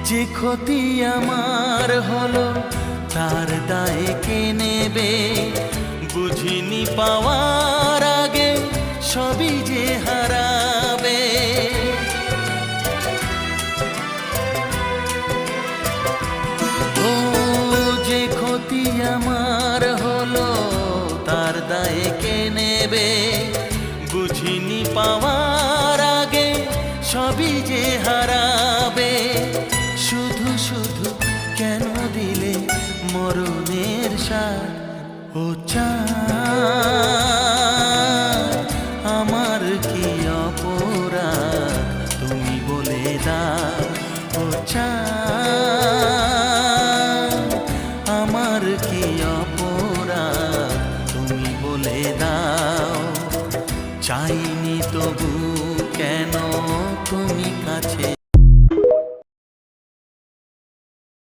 যে ক্ষতি আমার হলো তার দায়ে কে নেবে? বুঝিনি পাওয়ার আগে সবই যে হারাবে। ও যে ক্ষতি আমার হলো তার দায়ে কে নেবে? বুঝিনি পাওয়ার আগে সবই যে হারাবে। শুধু শুধু কেন দিলে মরণের সাথ? ও চা